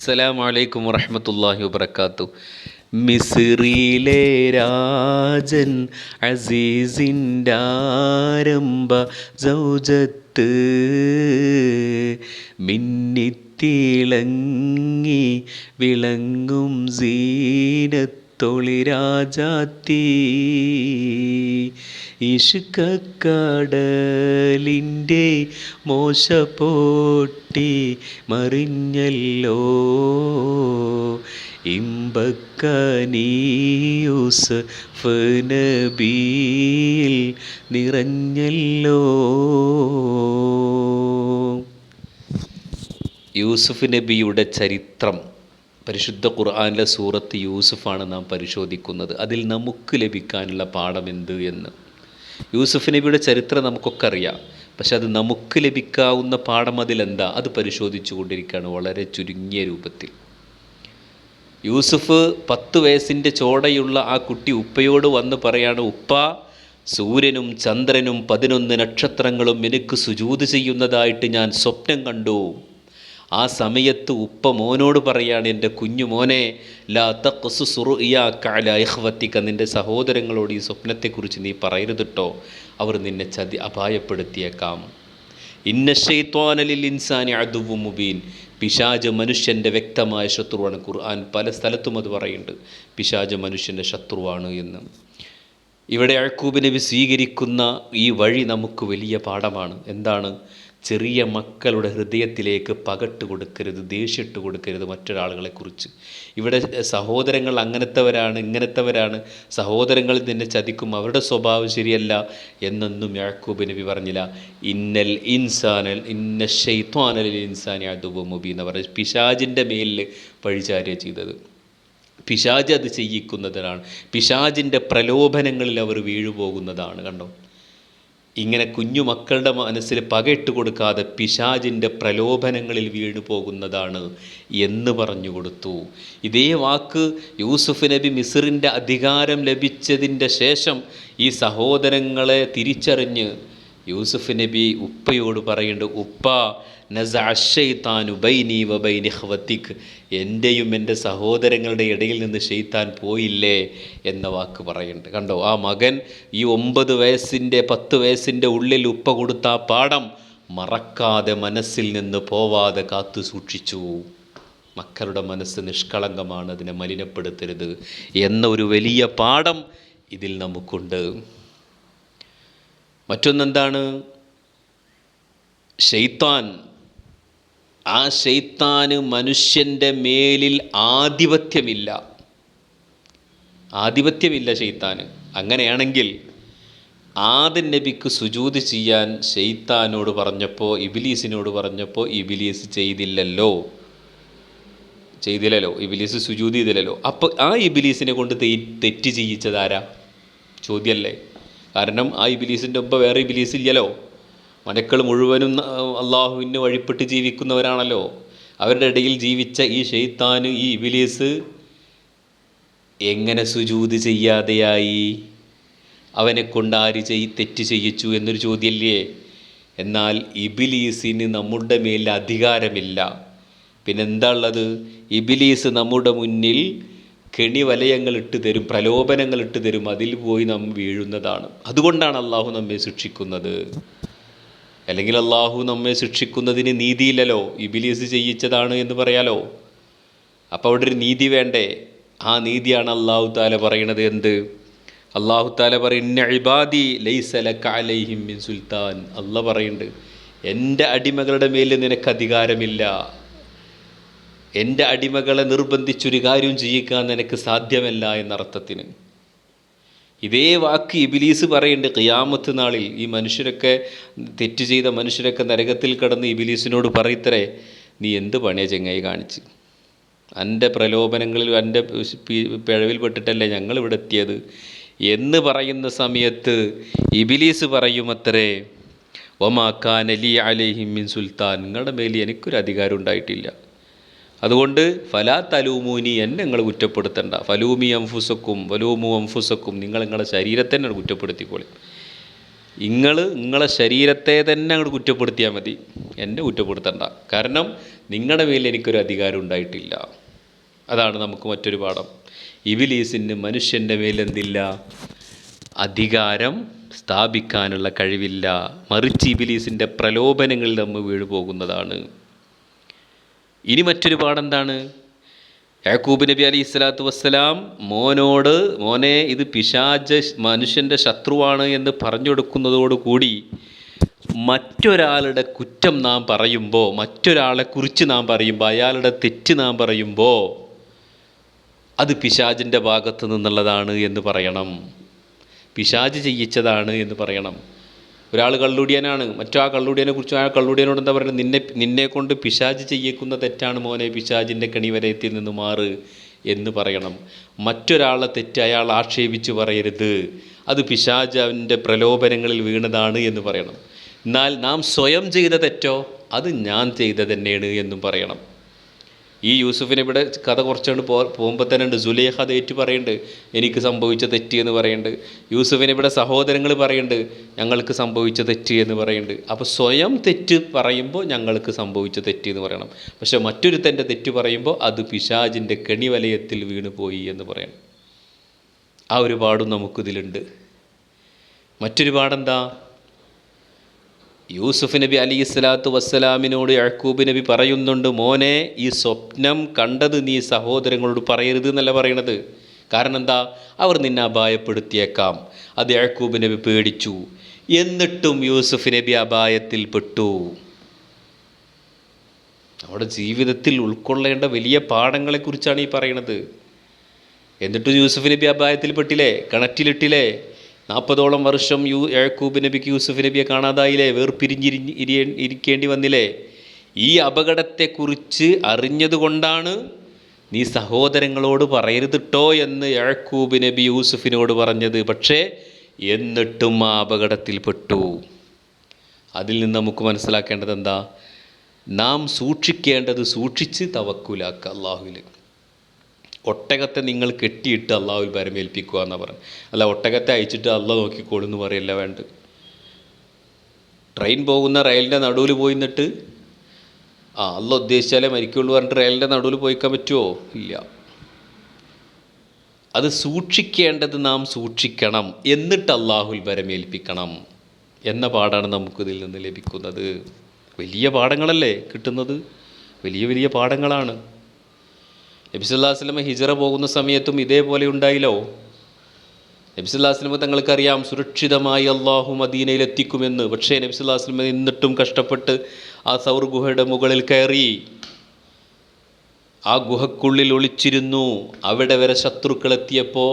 അസ്സലാമു അലൈക്കും വറഹ്മത്തുള്ളാഹി വബറകാതുഹു. മിസ്രിലെ രാജൻ അസീസിൻ്റെ ആരംഭ സൗജത്ത് മിന്നിത്തിളങ്ങി വിളങ്ങും സീനത്തൊളി രാജാത്തി ഇഷ്കക്കടലിൻ്റെ മോശ പൊട്ടി മറിഞ്ഞല്ലോ ഇമ്പക്കനീ യൂസഫ് നബിയിൽ നിറഞ്ഞല്ലോ. യൂസുഫ് നബിയുടെ ചരിത്രം പരിശുദ്ധ ഖുർആനിലെ സൂറത്ത് യൂസുഫാണ് നാം പരിശോധിക്കുന്നത്. അതിൽ നമുക്ക് ലഭിക്കാനുള്ള പാഠം എന്ത് എന്ന്. യൂസുഫ് നബിയുടെ ചരിത്രം നമുക്കൊക്കെ അറിയാം, പക്ഷെ അത് നമുക്ക് ലഭിക്കാവുന്ന പാഠം അതിലെന്താ, അത് പരിശോധിച്ചു കൊണ്ടിരിക്കുകയാണ് വളരെ ചുരുങ്ങിയ രൂപത്തിൽ. യൂസുഫ് 10 വയസ്സിൻ്റെ ചോടയുള്ള ആ കുട്ടി ഉപ്പയോട് വന്ന് പറയാണ്, ഉപ്പ, സൂര്യനും ചന്ദ്രനും 11 നക്ഷത്രങ്ങളും എനിക്ക് സുജൂദ് ചെയ്യുന്നതായിട്ട് ഞാൻ സ്വപ്നം കണ്ടു. ആ സമയത്ത് ഉപ്പ മോനോട് പറയാണ്, എൻ്റെ കുഞ്ഞു മോനെ, ലാ തഖ്സുസ് റുഇയാക അലാ ഇഖ്വതിക, നിൻ്റെ സഹോദരങ്ങളോട് ഈ സ്വപ്നത്തെക്കുറിച്ച് നീ പറയരുത് കേട്ടോ, അവർ നിന്നെ അപായപ്പെടുത്തിയേക്കാം. ഇന്ന ശൈത്വാന ലിൽ ഇൻസാനി അദുവ്വുൻ മുബീൻ, പിശാച് മനുഷ്യൻ്റെ വ്യക്തമായ ശത്രുവാണ്. ഖുർആൻ പല സ്ഥലത്തും അത് പറയുന്നുണ്ട്, പിശാച് മനുഷ്യൻ്റെ ശത്രുവാണ് എന്ന്. ഇവിടെ യാക്കൂബ് നബി സ്വീകരിക്കുന്ന ഈ വഴി നമുക്ക് വലിയ പാഠമാണ്. എന്താണ്? ചെറിയ മക്കളുടെ ഹൃദയത്തിലേക്ക് പകട്ട് കൊടുക്കരുത്, ദേഷ്യട്ട് കൊടുക്കരുത് മറ്റൊരാളുകളെക്കുറിച്ച്. ഇവിടെ സഹോദരങ്ങൾ അങ്ങനത്തെവരാണ് ഇങ്ങനത്തെവരാണ്, സഹോദരങ്ങൾ നിന്നെ ചതിക്കും, അവരുടെ സ്വഭാവം ശരിയല്ല എന്നൊന്നും യാക്കൂബ് നബി പറഞ്ഞില്ല. ഇന്ന ശൈത്വാനൽ ഇൻസാനി അദുവ്വുൻ മുബീൻ എന്ന് പറഞ്ഞ പിശാചിൻ്റെ മേലിൽ പഴിചാരുക ചെയ്തത്. പിശാച് അത് ചെയ്യിക്കുന്നതാണ്, പിശാചിൻ്റെ പ്രലോഭനങ്ങളിൽ അവർ വീഴുപോകുന്നതാണ്. കണ്ടോ, ഇങ്ങനെ കുഞ്ഞു മക്കളുടെ മനസ്സിൽ പകയിട്ട് കൊടുക്കാതെ പിശാചിൻ്റെ പ്രലോഭനങ്ങളിൽ വീണു പോകുന്നതാണ് എന്ന് പറഞ്ഞു കൊടുത്തു. ഇതേ വാക്ക് യൂസുഫ് നബി മിസ്റിൻ്റെ അധികാരം ലഭിച്ചതിൻ്റെ ശേഷം ഈ സഹോദരങ്ങളെ തിരിച്ചറിഞ്ഞ് യൂസുഫ് നബി ഉപ്പയോട് പറയുന്നുണ്ട്, ഉപ്പ, നസഅ ശൈത്താനു ബൈനി വബൈന ഇഖ്വതിക്, എൻ്റെയും എൻ്റെ സഹോദരങ്ങളുടെ ഇടയിൽ നിന്ന് ശൈത്താൻ പോയില്ലേ എന്ന വാക്ക് പറയുന്നുണ്ട്. കണ്ടോ, ആ മകൻ ഈ 9 വയസ്സിൻ്റെ 10 വയസ്സിൻ്റെ ഉള്ളിൽ ഉപ്പ കൊടുത്ത ആ പാഠം മറക്കാതെ മനസ്സിൽ നിന്ന് പോവാതെ കാത്തു സൂക്ഷിച്ചു. മക്കളുടെ മനസ്സ് നിഷ്കളങ്കമാണ്, അതിനെ മലിനപ്പെടുത്തരുത് എന്ന ഒരു വലിയ പാഠം ഇതിൽ നമുക്കുണ്ട്. മറ്റൊന്നെന്താണ്? ശൈത്താൻ, ആ ശൈത്താന് മനുഷ്യൻ്റെ മേലിൽ ആധിപത്യമില്ല ശൈത്താന്. അങ്ങനെയാണെങ്കിൽ ആദം നബിക്ക് സുജൂദ് ചെയ്യാൻ ശൈത്താനോട് പറഞ്ഞപ്പോൾ, ഇബ്ലീസിനോട് പറഞ്ഞപ്പോൾ ഇബ്ലീസ് ചെയ്തില്ലല്ലോ, ഇബ്ലീസ് സുജൂദ് ചെയ്തില്ലല്ലോ. അപ്പോൾ ആ ഇബ്ലീസിനെ കൊണ്ട് തെറ്റ് ചെയ്യിച്ചതാരാ? ചോദ്യമല്ലേ. കാരണം ആ ഇബ്ലീസിൻ്റെ ഒപ്പം വേറെ ഇബ്ലീസ് ഇല്ലല്ലോ. മലക്കൾ മുഴുവനും അള്ളാഹുവിന് വഴിപ്പെട്ട് ജീവിക്കുന്നവരാണല്ലോ. അവരുടെ ഇടയിൽ ജീവിച്ച ഈ ശൈത്താന്, ഈ ഇബ്ലീസ് എങ്ങനെ സുജൂദ് ചെയ്യാതെയായി? അവനെ കൊണ്ട് ആര് തെറ്റ് ചെയ്യിച്ചു എന്നൊരു ചോദ്യമല്ലേ. എന്നാൽ ഇബ്ലീസിന് നമ്മുടെ മേൽ അധികാരമില്ല. പിന്നെന്താ ഉള്ളത്? ഇബ്ലീസ് നമ്മുടെ മുന്നിൽ കെണിവലയങ്ങൾ ഇട്ട് തരും, പ്രലോഭനങ്ങൾ ഇട്ട് തരും, അതിൽ പോയി നാം വീഴുന്നതാണ്. അതുകൊണ്ടാണ് അള്ളാഹു നമ്മെ ശിക്ഷിക്കുന്നത്. അല്ലെങ്കിൽ അള്ളാഹു നമ്മെ ശിക്ഷിക്കുന്നതിന് നീതിയില്ലല്ലോ, ഇബ്ലീസ് ചെയ്യിച്ചതാണ് എന്ന് പറയാലോ. അപ്പോൾ അവിടെ ഒരു നീതി വേണ്ടേ? ആ നീതിയാണ് അള്ളാഹു താല പറയണത്. എന്ത്? അള്ളാഹു താല പറയുന്ന ഇബാദി ലൈസ ലക അലൈഹിം മിൻ സുൽത്താൻ. അള്ളാഹ് പറയുന്നുണ്ട്, എൻ്റെ അടിമകളുടെ മേൽ നിനക്ക് അധികാരമില്ല, എൻ്റെ അടിമകളെ നിർബന്ധിച്ചൊരു കാര്യം ചെയ്യിക്കാൻ നിനക്ക് സാധ്യമല്ല എന്നർത്ഥത്തിന്. ഇതേ വാക്ക് ഇബ്ലീസ് പറയുന്നുണ്ട് ഖിയാമത്ത് നാളിൽ. ഈ മനുഷ്യരൊക്കെ, തെറ്റ് ചെയ്ത മനുഷ്യരൊക്കെ നരകത്തിൽ കിടന്ന് ഇബ്ലീസിനോട് പറയത്രേ, നീ എന്ത് പണിയാ ചെങ്ങായി കാണിച്ച്? എൻ്റെ പ്രലോഭനങ്ങളിൽ, എൻ്റെ പിഴവിൽപ്പെട്ടിട്ടല്ലേ ഞങ്ങളിവിടെ എത്തിയത് എന്ന് പറയുന്ന സമയത്ത് ഇബ്ലീസ് പറയുമത്രേ, വമാ കാന ലി അലൈഹിം മിൻ സുൽത്താൻ, നിങ്ങളുടെ മേൽ എനിക്കൊരു അധികാരം ഉണ്ടായിട്ടില്ല, അതുകൊണ്ട് ഫലാ തലൂമൂനി, എന്നെ നിങ്ങൾ കുറ്റപ്പെടുത്തണ്ട. ഫലൂമി അംഫുസക്കും വലൂമു അംഫുസക്കും, നിങ്ങൾ നിങ്ങളുടെ ശരീരത്തെ തന്നെ കുറ്റപ്പെടുത്തിക്കോളി. നിങ്ങളെ ശരീരത്തെ തന്നെ അങ്ങോട്ട് കുറ്റപ്പെടുത്തിയാൽ മതി, എന്നെ കുറ്റപ്പെടുത്തണ്ട. കാരണം നിങ്ങളുടെ മേൽ എനിക്കൊരു അധികാരം ഉണ്ടായിട്ടില്ല. അതാണ് നമുക്ക് മറ്റൊരു പാഠം. ഇബ്ലീസിന് മനുഷ്യൻ്റെ മേലെന്തില്ല? അധികാരം സ്ഥാപിക്കാനുള്ള കഴിവില്ല. മറിച്ച് ഇബ്ലീസിൻ്റെ പ്രലോഭനങ്ങളിൽ നമ്മൾ വീണു പോകുന്നതാണ്. ഇനി മറ്റൊരു പാഠെന്താണ്? യാക്കൂബ് നബി അലൈഹി സ്വലാത്തു വസ്സലാം മോനോട്, മോനെ ഇത് പിശാച് മനുഷ്യൻ്റെ ശത്രുവാണ് എന്ന് പറഞ്ഞു കൊടുക്കുന്നതോടുകൂടി മറ്റൊരാളുടെ കുറ്റം നാം പറയുമ്പോൾ, മറ്റൊരാളെക്കുറിച്ച് നാം പറയുമ്പോൾ, അയാളുടെ തെറ്റ് നാം പറയുമ്പോൾ അത് പിശാചിൻ്റെ ഭാഗത്ത് നിന്നുള്ളതാണ് എന്ന് പറയണം. പിശാച് ചെയ്യിച്ചതാണ് എന്ന് പറയണം. ഒരാൾ കള്ളുടിയനാണ്, മറ്റോ ആ കള്ളുടിയനെ കുറിച്ച് ആ കള്ളുടിയനോട് എന്താ പറയുന്നത്? നിന്നെ കൊണ്ട് പിശാച് ചെയ്യിക്കുന്ന തെറ്റാണ് മോനെ, പിശാചിൻ്റെ കെണിവലയത്തിൽ നിന്ന് മാറ് എന്ന് പറയണം. മറ്റൊരാളെ തെറ്റ് അയാൾ ആക്ഷേപിച്ച് പറയരുത്, അത് പിശാചിൻ്റെ പ്രലോഭനങ്ങളിൽ വീണതാണ് എന്ന് പറയണം. എന്നാൽ നാം സ്വയം ചെയ്ത തെറ്റോ അത് ഞാൻ ചെയ്തത് തന്നെയാണ് എന്നും പറയണം. ഈ യൂസുഫിനെ ഇവിടെ കഥ കുറച്ചുകൊണ്ട് പോകുമ്പോൾ തന്നെ ഉണ്ട്, സുലേഖ അത് ഏറ്റു പറയുന്നുണ്ട്, എനിക്ക് സംഭവിച്ച തെറ്റ് എന്ന് പറയുന്നുണ്ട്. യൂസുഫിനെ ഇവിടെ സഹോദരങ്ങൾ പറയുന്നുണ്ട്, ഞങ്ങൾക്ക് സംഭവിച്ച തെറ്റ് എന്ന് പറയുന്നുണ്ട്. അപ്പോൾ സ്വയം തെറ്റ് പറയുമ്പോൾ ഞങ്ങൾക്ക് സംഭവിച്ച തെറ്റ് എന്ന് പറയണം. പക്ഷേ മറ്റൊരുത്തൻ്റെ തെറ്റ് പറയുമ്പോൾ അത് പിശാചിൻ്റെ കെണിവലയത്തിൽ വീണ് പോയി എന്ന് പറയണം. ആ ഒരു പാടും നമുക്കിതിലുണ്ട്. മറ്റൊരു പാടെന്താ? യൂസുഫ് നബി അലൈഹി സ്വലാത്തു വസ്സലാമിനോട് യാക്കൂബ് നബി പറയുന്നുണ്ട്, മോനെ ഈ സ്വപ്നം കണ്ടത് നീ സഹോദരങ്ങളോട് പറയരുത് എന്നല്ല പറയണത്. കാരണം എന്താ? അവർ നിന്നെ അപായപ്പെടുത്തിയേക്കാം. അത് യാക്കൂബ് നബി പേടിച്ചു. എന്നിട്ടും യൂസുഫ് നബി അപായത്തിൽപ്പെട്ടു. നമ്മുടെ ജീവിതത്തിൽ ഉൾക്കൊള്ളേണ്ട വലിയ പാഠങ്ങളെക്കുറിച്ചാണ് ഈ പറയണത്. എന്നിട്ടും യൂസുഫ് നബി അപായത്തിൽപ്പെട്ടില്ലേ? കിണറ്റിലിട്ടില്ലേ? 40ഓളം വർഷം യാക്കൂബ് നബിക്ക് യൂസുഫ് നബിയെ കാണാതായില്ലേ? ഇരിക്കേണ്ടി വന്നില്ലേ? ഈ അപകടത്തെക്കുറിച്ച് അറിഞ്ഞതുകൊണ്ടാണ് നീ സഹോദരങ്ങളോട് പറയരുതിട്ടോ എന്ന് യാക്കൂബ് നബി യൂസുഫിനോട് പറഞ്ഞത്. പക്ഷേ എന്നിട്ടും ആ അപകടത്തിൽപ്പെട്ടു. അതിൽ നിന്ന് നമുക്ക് മനസ്സിലാക്കേണ്ടത് എന്താ? നാം സൂക്ഷിക്കേണ്ടത് സൂക്ഷിച്ച് തവക്കുലാക്കുക അള്ളാഹുവിൽ. ഒട്ടകത്തെ നിങ്ങൾ കെട്ടിയിട്ട് അള്ളാഹുവിൽ പരമേൽപ്പിക്കുക എന്നാണ് പറഞ്ഞത്. അല്ല ഒട്ടകത്തെ അയച്ചിട്ട് അള്ളാഹ് നോക്കിക്കോളും എന്ന് പറയല്ല വേണ്ട. ട്രെയിൻ പോകുന്ന റെയിലിൻ്റെ നടുവിൽ പോയി നിന്നിട്ട് അള്ളാഹ് ഉദ്ദേശിച്ചാലേ മരിക്കുള്ളൂ പറഞ്ഞിട്ട് റെയിലിൻ്റെ നടുവിൽ പോയിക്കാൻ പറ്റുമോ? ഇല്ല. അത് സൂക്ഷിക്കേണ്ടത് നാം സൂക്ഷിക്കണം, എന്നിട്ട് അള്ളാഹുവിൽ പരമേൽപ്പിക്കണം എന്ന പാഠമാണ് നമുക്കിതിൽ നിന്ന് ലഭിക്കുന്നത്. വലിയ പാഠങ്ങളല്ലേ കിട്ടുന്നത്? വലിയ വലിയ പാഠങ്ങളാണ്. നബി സല്ലല്ലാഹു അലൈഹി വസല്ലം ഹിജ്റ പോകുന്ന സമയത്തും ഇതേപോലെ ഉണ്ടായില്ലോ. നബി സല്ലല്ലാഹു അലൈഹി വസല്ലം തങ്ങൾക്കറിയാം സുരക്ഷിതമായി അള്ളാഹു മദീനയിലെത്തിക്കുമെന്ന്. പക്ഷേ നബി സല്ലല്ലാഹു അലൈഹി വസല്ലം എന്നിട്ടും കഷ്ടപ്പെട്ട് ആ സൗർ ഗുഹയുടെ മുകളിൽ കയറി ആ ഗുഹക്കുള്ളിൽ ഒളിച്ചിരുന്നു. അവിടെ വരെ ശത്രുക്കളെത്തിയപ്പോൾ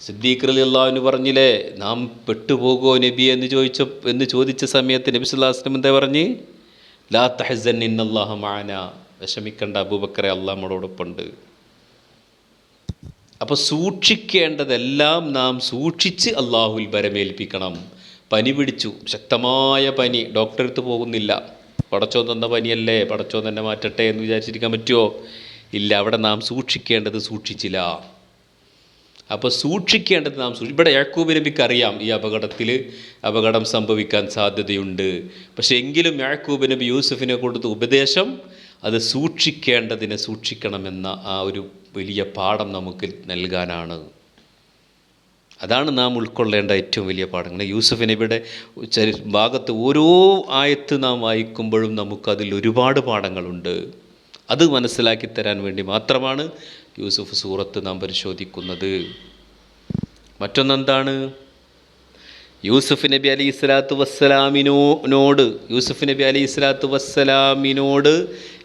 സിദ്ദീഖ് റളിയല്ലാഹു അൻഹു പറഞ്ഞില്ലേ, നാം പെട്ടുപോകുമോ നബിയെ എന്ന് ചോദിച്ച സമയത്ത് നബി സല്ലല്ലാഹു അലൈഹി വസല്ലം എന്താ പറഞ്ഞ്? ലാ തഹ്സൻ ഇന്നല്ലാഹ മഅനാ, വിഷമിക്കണ്ട അബൂബക്കറെ, അല്ലാഹ് നമ്മളോടൊപ്പമുണ്ട്. അപ്പോൾ സൂക്ഷിക്കേണ്ടതെല്ലാം നാം സൂക്ഷിച്ച് അള്ളാഹുവിൽ ഭരമേൽപ്പിക്കണം. പനി പിടിച്ചു, ശക്തമായ പനി, ഡോക്ടറെ അടുത്ത് പോകുന്നില്ല. പടച്ചോൻ തന്ന പനിയല്ലേ, പടച്ചോൻ തന്നെ മാറ്റട്ടെ എന്ന് വിചാരിച്ചിരിക്കാൻ പറ്റുമോ? ഇല്ല. അവിടെ നാം സൂക്ഷിക്കേണ്ടത് സൂക്ഷിച്ചില്ല. അപ്പോൾ സൂക്ഷിക്കേണ്ടത് നാം ഇവിടെ യാക്കൂബ് നബിക്ക് അറിയാം ഈ അപകടം സംഭവിക്കാൻ സാധ്യതയുണ്ട്. പക്ഷേ എങ്കിലും യാക്കൂബ് നബി യൂസുഫിനെ കൊടുത്ത ഉപദേശം അത് സൂക്ഷിക്കേണ്ടതിനെ സൂക്ഷിക്കണമെന്ന ആ ഒരു വലിയ പാഠം നമുക്ക് നൽകാനാണ്. അതാണ് നാം ഉൾക്കൊള്ളേണ്ട ഏറ്റവും വലിയ പാഠങ്ങൾ. യൂസുഫ് നബിയുടെ ഭാഗത്ത് ഓരോ ആയത്ത് നാം വായിക്കുമ്പോഴും നമുക്കതിൽ ഒരുപാട് പാഠങ്ങളുണ്ട്. അത് മനസ്സിലാക്കി തരാൻ വേണ്ടി മാത്രമാണ് യൂസുഫ് സൂറത്ത് നാം പരിശോധിക്കുന്നത്. മറ്റൊന്നെന്താണ്? യൂസുഫ് നബി അലൈഹി സ്വലാത്തു വസ്സലാമിനോട്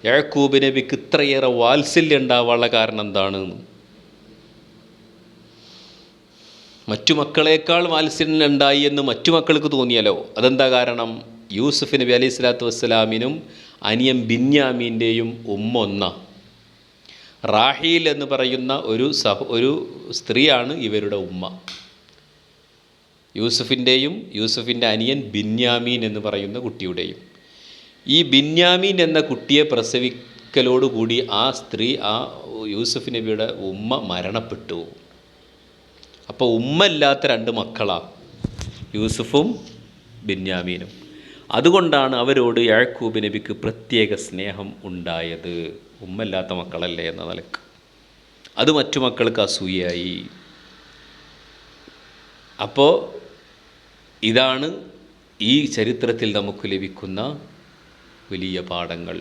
യാക്കൂബ് നബിക്ക് ഇത്രയേറെ വാത്സല്യം ഉണ്ടാവാനുള്ള കാരണം എന്താണ്? മറ്റു മക്കളേക്കാൾ വാത്സല്യം ഉണ്ടായി എന്ന് മറ്റു മക്കൾക്ക് തോന്നിയാലോ? അതെന്താ കാരണം? യൂസുഫ് നബി അലൈഹി സ്വലാത്തു വസ്സലാമിനും അനിയൻ ബിന്യാമീൻ്റെയും ഉമ്മ ഒന്നാ. റാഹീൽ എന്ന് പറയുന്ന ഒരു സ്ത്രീയാണ് ഇവരുടെ ഉമ്മ. യൂസുഫിൻ്റെയും യൂസുഫിൻ്റെ അനിയൻ ബിന്യാമീൻ എന്ന് പറയുന്ന കുട്ടിയുടെയും. ഈ ബിന്യാമീൻ എന്ന കുട്ടിയെ പ്രസവിക്കലോടുകൂടി ആ സ്ത്രീ, ആ യൂസുഫ് നബിയുടെ ഉമ്മ മരണപ്പെട്ടു. അപ്പോൾ ഉമ്മ ഇല്ലാത്ത രണ്ട് മക്കളാണ് യൂസുഫും ബെന്യാമീനും. അതുകൊണ്ടാണ് അവരോട് യാക്കൂബ് നബിക്ക് പ്രത്യേക സ്നേഹം ഉണ്ടായത്. ഉമ്മല്ലാത്ത മക്കളല്ലേ എന്ന നിലക്ക്. അത് മറ്റു മക്കൾക്ക് അസൂയായി. അപ്പോൾ ഇതാണ് ഈ ചരിത്രത്തിൽ നമുക്ക് ലഭിക്കുന്ന വലിയ പാഠങ്ങൾ.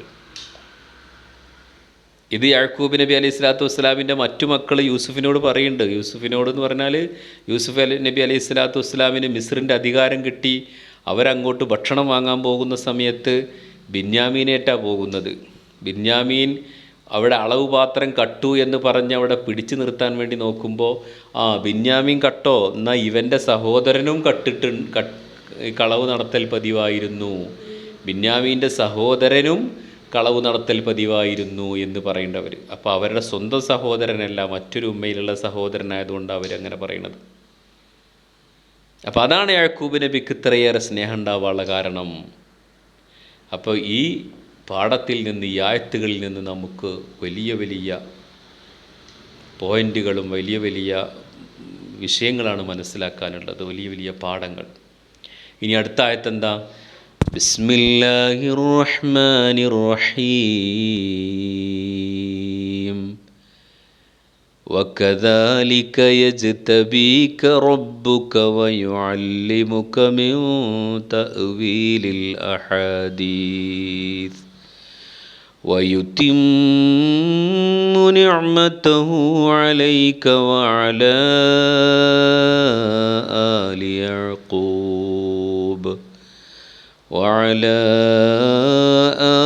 ഇത് യാക്കൂബ് നബി അലൈഹി സ്വലാത്തു വസ്സലാമിൻ്റെ മറ്റു മക്കൾ യൂസുഫിനോട് പറയുന്നുണ്ട്. യൂസുഫിനോടെന്ന് പറഞ്ഞാൽ യൂസുഫ് നബി അലൈഹി സ്വലാത്തു വസ്സലാമിന് മിസ്റിൻ്റെ അധികാരം കിട്ടി. അവരങ്ങോട്ട് ഭക്ഷണം വാങ്ങാൻ പോകുന്ന സമയത്ത് ബിന്യാമീനേറ്റാണ് പോകുന്നത്. ബിന്യാമീൻ അവിടെ അളവ് പാത്രം കട്ടു എന്ന് പറഞ്ഞ് അവിടെ പിടിച്ചു നിർത്താൻ വേണ്ടി നോക്കുമ്പോൾ, ബിന്യാമീൻ കട്ടോ, എന്നാൽ ഇവൻ്റെ സഹോദരനും കളവ് നടത്തൽ പതിവായിരുന്നു, ബിന്യാമീൻ്റെ സഹോദരനും കളവ് നടത്തൽ പതിവായിരുന്നു എന്ന് പറയേണ്ടവർ. അപ്പോൾ അവരുടെ സ്വന്തം സഹോദരനല്ല, മറ്റൊരു ഉമ്മയിലുള്ള സഹോദരനായതുകൊണ്ട് അവരങ്ങനെ പറയുന്നത്. അപ്പോൾ അതാണ് യാക്കൂബ് നബിക്ക് ഇത്രയേറെ സ്നേഹം ഉണ്ടാവാനുള്ള കാരണം. അപ്പോൾ ഈ പാഠത്തിൽ നിന്ന്, ഈ ആയത്തുകളിൽ നിന്ന് നമുക്ക് വലിയ വലിയ പോയിൻ്റുകളും വലിയ വലിയ വിഷയങ്ങളാണ് മനസ്സിലാക്കാനുള്ളത്, വലിയ വലിയ പാഠങ്ങൾ. ഇനി അടുത്ത ആയത്ത് എന്താ? ബിസ്മില്ലാഹിർ റഹ്മാനിർ റഹീം. وكذلك يجتبيك ربك ويعلمك من تأويل الأحاديث ويتم نعمته عليك وعلى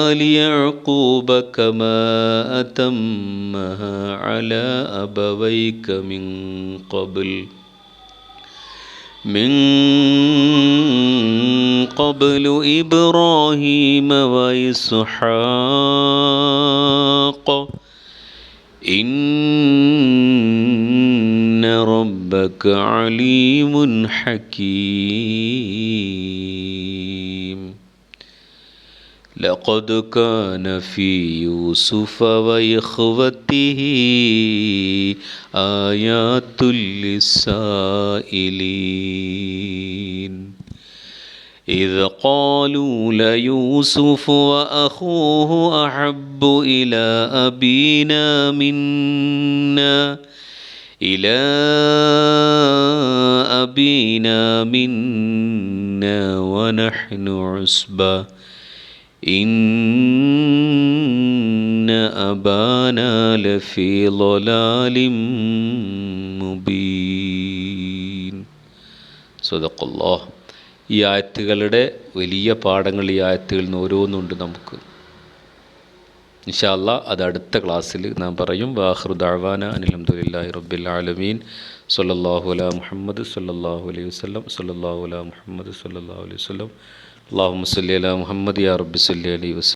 آل يعقوب كما أتمها على أبويك من قبل إبراهيم وإسحاق إن ربك عليم حكيم. لقد كان في يوسف وإخوته آيات للسائلين إذ قالوا ليوسف وأخوه أحب إلى أبينا منا ونحن عصبة إن أبانا لفي ضلال مبين. صدق الله. ഈ ആയത്തുകളുടെ വലിയ പാഠങ്ങൾ ഈ ആയത്തുകളിൽ നിന്ന് ഓരോന്നുണ്ട് നമുക്ക്. ഇൻഷാ അല്ലാഹ് അത് അടുത്ത ക്ലാസ്സിൽ നാം പറയും. വാഖിറു ദഅ്വാന അനിൽ ഹംദുലില്ലാഹി റബ്ബിൽ ആലമീൻ. സ്വല്ലല്ലാഹു അലാ മുഹമ്മദ് സ്വല്ലല്ലാഹു അലൈഹി വസല്ലം. സ്വല്ലല്ലാഹു അലാ മുഹമ്മദ് സ്വല്ലല്ലാഹു അലൈഹി വസല്ലം. അല്ലാഹുമ്മ സ്വല്ലി അലാ മുഹമ്മദ് യാ റബ്ബി സ്വല്ലി അലൈഹി വസല്ലം.